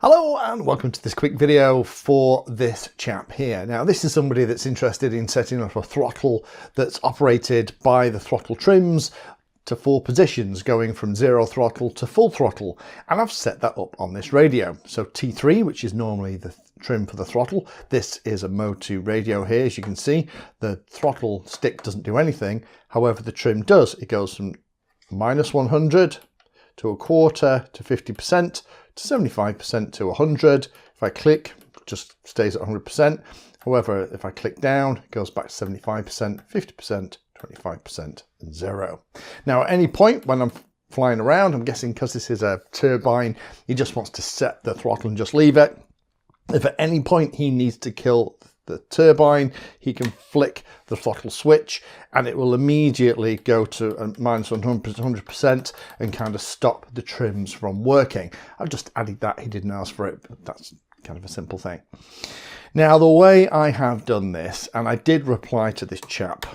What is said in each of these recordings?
Hello and welcome to this quick video for this chap here. Now this is somebody that's interested in setting up a throttle that's operated by the throttle trims to 4 positions, going from 0 throttle to full throttle, and I've set that up on this radio. So T3, which is normally the trim for the throttle, this is a mode 2 radio here. As you can see, the throttle stick doesn't do anything, however the trim does. It goes from -100 to a quarter to 50% to 75% to 100. If I click, it just stays at 100%. However, if I click down, it goes back to 75%, 50%, 25%, and 0. Now, at any point when I'm flying around, I'm guessing because this is a turbine, he just wants to set the throttle and just leave it. If at any point he needs to kill the turbine, he can flick the throttle switch and it will immediately go to a -100% and kind of stop the trims from working. I've just added that. He didn't ask for it, but that's kind of a simple thing. Now, the way I have done this, and I did reply to this chap,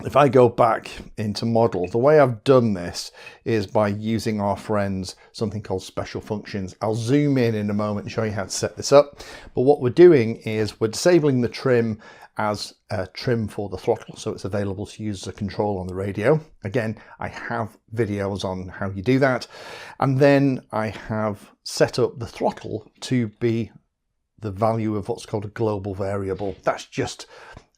if I go back into model, the way I've done this is by using our friends something called special functions. I'll zoom in a moment and show you how to set this up. But what we're doing is we're disabling the trim as a trim for the throttle, so it's available to use as a control on the radio. Again, I have videos on how you do that. And then I have set up the throttle to be the value of what's called a global variable. That's just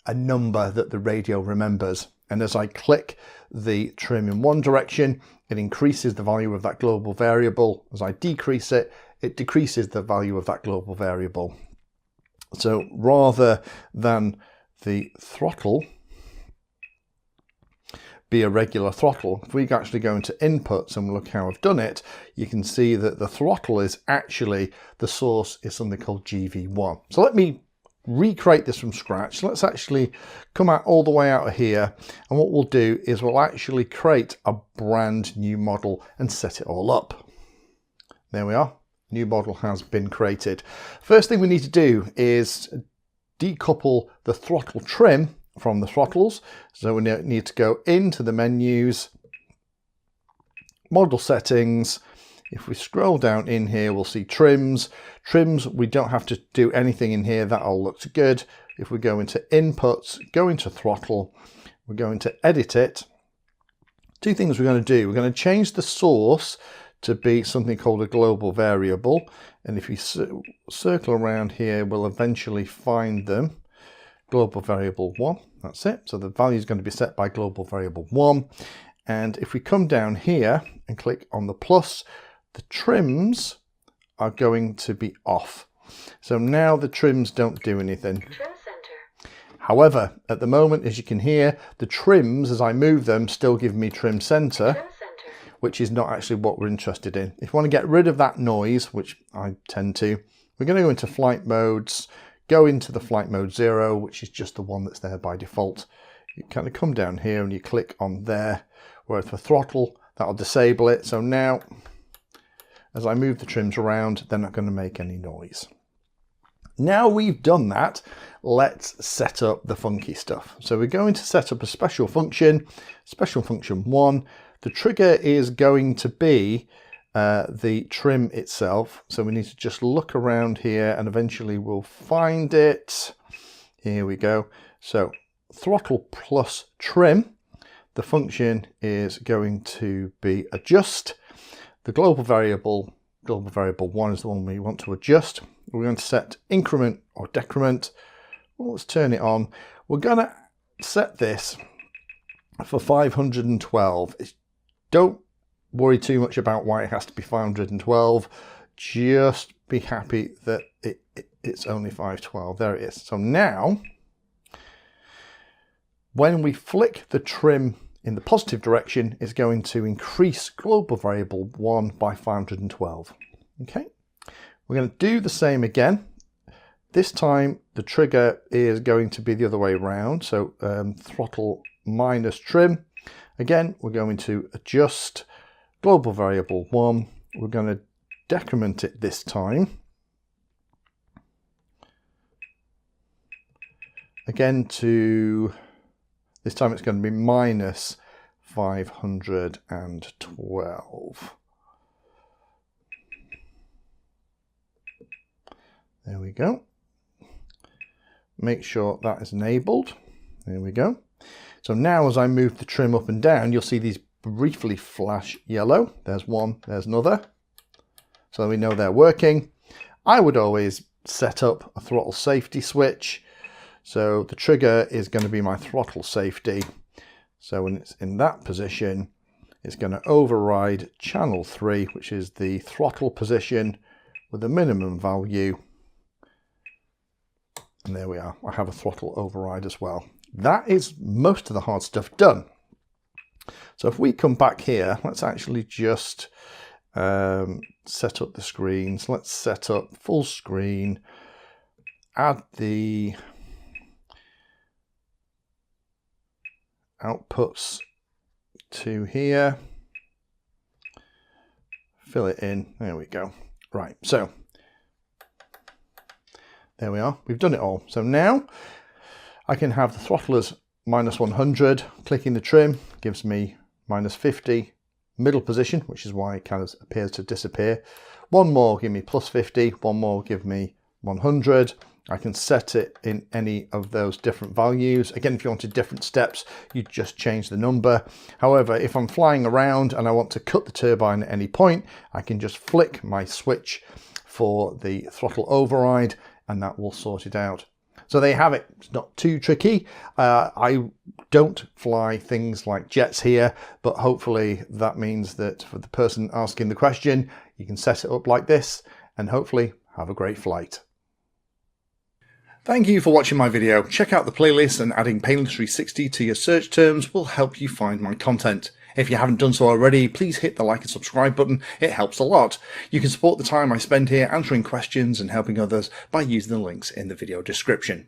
a number that the radio remembers, and as I click the trim in one direction, it increases the value of that global variable. As I decrease it, it decreases the value of that global variable. So rather than the throttle be a regular throttle, if we actually go into inputs and look how I've done it, you can see that the throttle is actually, the source is something called GV1. So let me recreate this from scratch. Let's actually come out all the way out of here, and what we'll do is we'll actually create a brand new model and set it all up. There we are. New model has been created. First thing we need to do is decouple the throttle trim from the throttles. So we need to go into the menus, model settings. If we scroll down in here, we'll see trims. Trims, we don't have to do anything in here. That all looks good. If we go into inputs, go into throttle, we're going to edit it. Two things we're going to do. We're going to change the source to be something called a global variable. And if you circle around here, we'll eventually find them. Global variable 1, that's it. So the value is going to be set by global variable 1. And if we come down here and click on the plus, the trims are going to be off. So now the trims don't do anything. Trim center. However, at the moment, as you can hear, the trims, as I move them, still give me trim center, which is not actually what we're interested in. If you want to get rid of that noise, which I tend to, we're going to go into flight modes, go into the flight mode 0, which is just the one that's there by default. You kind of come down here and you click on there, whereas for throttle, that'll disable it. So now, as I move the trims around, they're not going to make any noise. Now we've done that, let's set up the funky stuff. So we're going to set up a special function 1. The trigger is going to be the trim itself. So we need to just look around here and eventually we'll find it. Here we go. So throttle plus trim. The function is going to be adjust. The global variable 1 is the one we want to adjust. We're going to set increment or decrement. Well, let's turn it on. We're going to set this for 512. Don't worry too much about why it has to be 512. Just be happy that it's only 512. There it is. So now, when we flick the trim in the positive direction, is going to increase global variable 1 by 512. Okay, we're going to do the same again. This time the trigger is going to be the other way around. So throttle minus trim. Again, we're going to adjust global variable 1. We're going to decrement it this time. Again, this time it's going to be minus 512. There we go. Make sure that is enabled. There we go. So now as I move the trim up and down, you'll see these briefly flash yellow. There's one, there's another. So we know they're working. I would always set up a throttle safety switch. So the trigger is going to be my throttle safety. So when it's in that position, it's going to override channel 3, which is the throttle position with a minimum value. And there we are. I have a throttle override as well. That is most of the hard stuff done. So if we come back here, let's actually just set up the screens. Let's set up full screen, add the outputs to here, fill it in. There we go. Right, so there we are. We've done it all. So now I can have the throttle as -100. Clicking the trim gives me -50. Middle position, which is why it kind of appears to disappear. One more give me +50. One more give me 100. I can set it in any of those different values. Again, if you wanted different steps, you just change the number. However, if I'm flying around and I want to cut the turbine at any point, I can just flick my switch for the throttle override and that will sort it out. So there you have it. It's not too tricky. I don't fly things like jets here, but hopefully that means that for the person asking the question, you can set it up like this and hopefully have a great flight. Thank you for watching my video. Check out the playlist, and adding Pedantry 60 to your search terms will help you find my content. If you haven't done so already, please hit the like and subscribe button. It helps a lot. You can support the time I spend here answering questions and helping others by using the links in the video description.